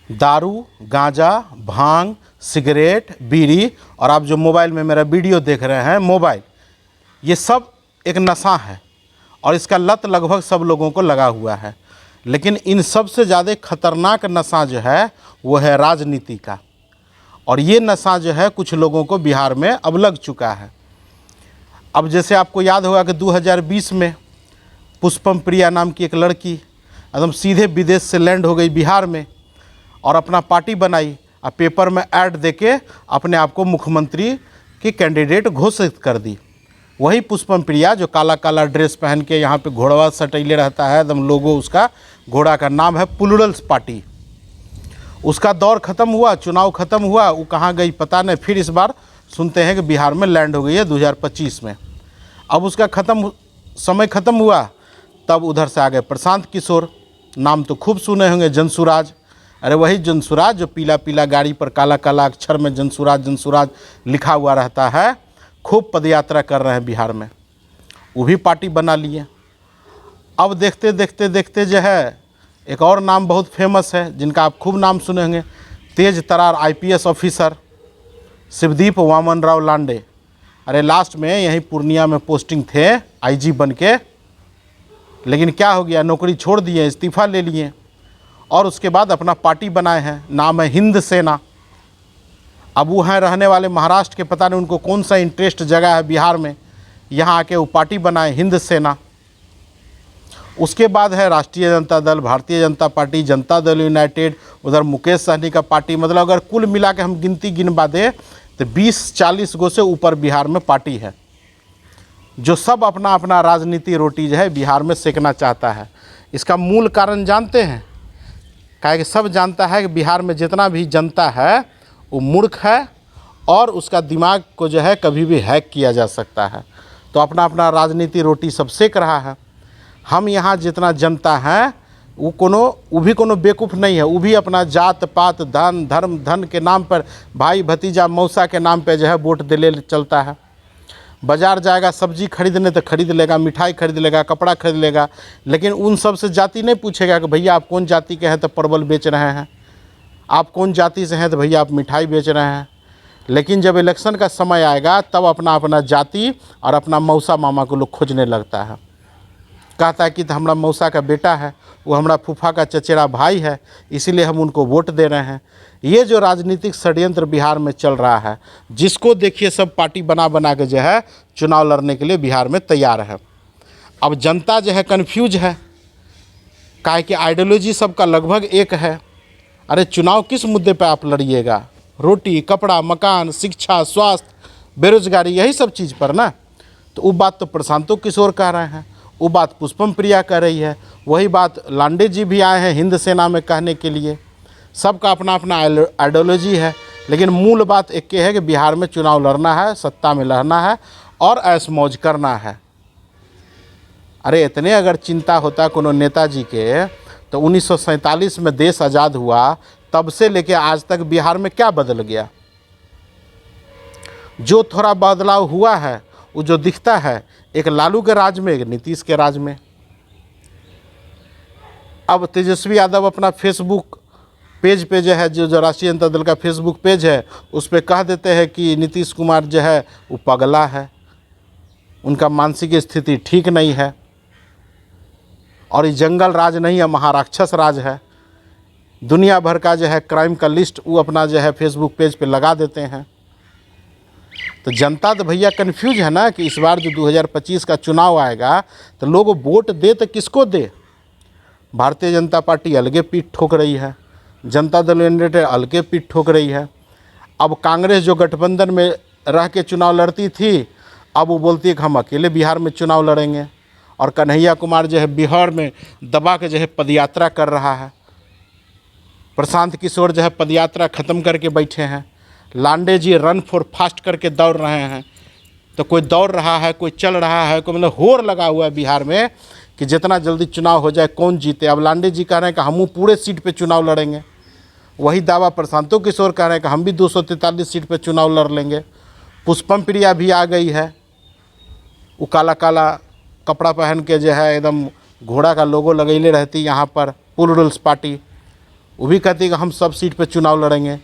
दारू, गांजा, भांग, सिगरेट, बीड़ी और आप जो मोबाइल में मेरा वीडियो देख रहे हैं मोबाइल, ये सब एक नशा है और इसका लत लगभग सब लोगों को लगा हुआ है। लेकिन इन सब से ज़्यादा खतरनाक नशा जो है वो है राजनीति का, और ये नशा जो है कुछ लोगों को बिहार में अब लग चुका है। अब जैसे आपको याद होगा कि 2020 में पुष्पम प्रिया नाम की एक लड़की एकदम सीधे विदेश से लैंड हो गई बिहार में और अपना पार्टी बनाई और पेपर में ऐड देके अपने आप को मुख्यमंत्री की कैंडिडेट घोषित कर दी। वही पुष्पम प्रिया जो काला काला ड्रेस पहन के यहाँ पे घोड़वा सटैले रहता है, एकदम लोगो उसका घोड़ा का नाम है प्लूरल्स पार्टी। उसका दौर ख़त्म हुआ, चुनाव ख़त्म हुआ, वो कहाँ गई पता नहीं। फिर इस बार सुनते हैं कि बिहार में लैंड हो गई है 2025 में। अब उसका समय ख़त्म हुआ, तब उधर से आ गए प्रशांत किशोर। नाम तो खूब सुने होंगे, जनसुराज। अरे वही जनसुराज जो पीला पीला गाड़ी पर काला काला अक्षर में जनसुराज जनसुराज लिखा हुआ रहता है, खूब पदयात्रा कर रहे हैं बिहार में। वो भी पार्टी बना लिए। अब देखते देखते देखते जो है एक और नाम बहुत फेमस है जिनका आप खूब नाम सुने होंगे, तेज तरार IPS ऑफिसर शिवदीप वामन राव लांडे। अरे लास्ट में यहीं पूर्णिया में पोस्टिंग थे IG बन के, लेकिन क्या हो गया, नौकरी छोड़ दिए, इस्तीफ़ा ले लिए और उसके बाद अपना पार्टी बनाए हैं, नाम है हिंद सेना। अब वो हैं रहने वाले महाराष्ट्र के, पता नहीं उनको कौन सा इंटरेस्ट जगह है बिहार में, यहाँ आके वो पार्टी बनाए हिंद सेना। उसके बाद है राष्ट्रीय जनता दल, भारतीय जनता पार्टी, जनता दल यूनाइटेड, उधर मुकेश सहनी का पार्टी। मतलब अगर कुल मिला के हम गिनती गिनवा दें तो 20-40 गो से ऊपर बिहार में पार्टी है, जो सब अपना अपना राजनीति रोटी जो है बिहार में सेकना चाहता है। इसका मूल कारण जानते हैं? काहे कि सब जानता है कि बिहार में जितना भी जनता है वो मूर्ख है और उसका दिमाग को जो है कभी भी हैक किया जा सकता है। तो अपना अपना राजनीति रोटी सब सेक रहा है। हम यहाँ जितना जनता है वो भी कोनो बेवकूफ़ नहीं है। वो भी अपना जात पात धन धर्म धन के नाम पर, भाई भतीजा मौसा के नाम पे जो है वोट दिले चलता है। बाज़ार जाएगा सब्जी खरीदने तो खरीद लेगा, मिठाई खरीद लेगा, कपड़ा खरीद लेगा, लेकिन उन सब से जाति नहीं पूछेगा कि भैया आप कौन जाति के हैं तो परवल बेच रहे हैं, आप कौन जाति से हैं तो भैया आप मिठाई बेच रहे हैं। लेकिन जब इलेक्शन का समय आएगा तब अपना अपना जाति और अपना मौसा मामा को लोग खोजने लगता है। कहता है कि तो हमारा मौसा का बेटा है, वो हमारा फूफा का चचेरा भाई है, इसीलिए हम उनको वोट दे रहे हैं। ये जो राजनीतिक षड्यंत्र बिहार में चल रहा है, जिसको देखिए सब पार्टी बना बना के जो है चुनाव लड़ने के लिए बिहार में तैयार है। अब जनता जो है कन्फ्यूज है, काहे कि आइडियोलॉजी सबका लगभग एक है। अरे चुनाव किस मुद्दे पे आप लड़िएगा? रोटी, कपड़ा, मकान, शिक्षा, स्वास्थ्य, बेरोजगारी, यही सब चीज़ पर ना। तो वो बात तो प्रशांतो किशोर कह रहे हैं, वो बात पुष्पम प्रिया कह रही है, वही बात लांडे जी भी आए हैं हिंद सेना में कहने के लिए। सबका अपना अपना आइडियोलॉजी है, लेकिन मूल बात एक है कि बिहार में चुनाव लड़ना है, सत्ता में लड़ना है और ऐश मौज करना है। अरे इतने अगर चिंता होता कोनो नेताजी के तो 1947 में देश आज़ाद हुआ, तब से लेके आज तक बिहार में क्या बदल गया? जो थोड़ा बदलाव हुआ है वो जो दिखता है एक लालू के राज में, एक नीतीश के राज में। अब तेजस्वी यादव अपना फेसबुक पेज पे जो है, जो राष्ट्रीय जनता दल का फेसबुक पेज है, उस पर कह देते हैं कि नीतीश कुमार जो है वो पगला है, उनका मानसिक स्थिति ठीक नहीं है और ये जंगल राज नहीं है, महाराक्षस राज है। दुनिया भर का जो है क्राइम का लिस्ट वो अपना जो है फेसबुक पेज पे लगा देते हैं। तो जनता तो भैया कन्फ्यूज है ना कि इस बार जो 2025 का चुनाव आएगा तो लोग वोट दे तो किसको दे? भारतीय जनता पार्टी अलगे पीठ ठोक रही है, जनता दल यूनाइटेड अलगे पीठ ठोक रही है। अब कांग्रेस जो गठबंधन में रह के चुनाव लड़ती थी, अब वो बोलती है कि हम अकेले बिहार में चुनाव लड़ेंगे। और कन्हैया कुमार जो है बिहार में दबा के जो है पदयात्रा कर रहा है। प्रशांत किशोर जो है पदयात्रा ख़त्म करके बैठे हैं। लांडे जी रन फॉर फास्ट करके दौड़ रहे हैं। तो कोई दौड़ रहा है, कोई चल रहा है, कोई मतलब होड़ लगा हुआ है बिहार में कि जितना जल्दी चुनाव हो जाए कौन जीते। अब लांडे जी कह रहे हैं कि हम पूरे सीट पे चुनाव लड़ेंगे। वही दावा प्रशांतो किशोर कह रहे हैं कि हम भी 243 सीट पे चुनाव लड़ लेंगे। पुष्पम प्रिया भी आ गई है, वो काला काला कपड़ा पहन के जो है एकदम घोड़ा का लोगो लगैले रहती यहाँ पर, प्लूरल्स पार्टी। वो भी कहती है कि हम सब सीट पे चुनाव लड़ेंगे।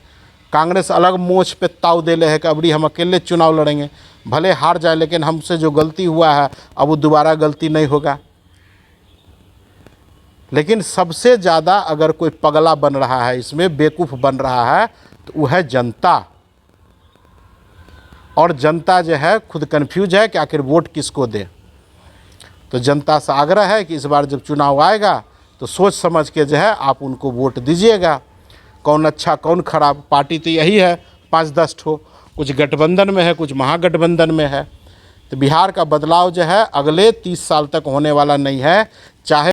कांग्रेस अलग मोर्च पे ताव देले है कि अबरी हम अकेले चुनाव लड़ेंगे, भले हार जाए लेकिन हमसे जो गलती हुआ है अब वो दोबारा गलती नहीं होगा। लेकिन सबसे ज़्यादा अगर कोई पगला बन रहा है, इसमें बेवकूफ़ बन रहा है, तो वो है जनता। और जनता जो है खुद कन्फ्यूज है कि आखिर वोट किसको दे। तो जनता से आग्रह है कि इस बार जब चुनाव आएगा तो सोच समझ के जो है आप उनको वोट दीजिएगा। कौन अच्छा कौन खराब, पार्टी तो यही है 5-10 ठो, कुछ गठबंधन में है, कुछ महागठबंधन में है। तो बिहार का बदलाव जो है अगले 30 साल तक होने वाला नहीं है, चाहे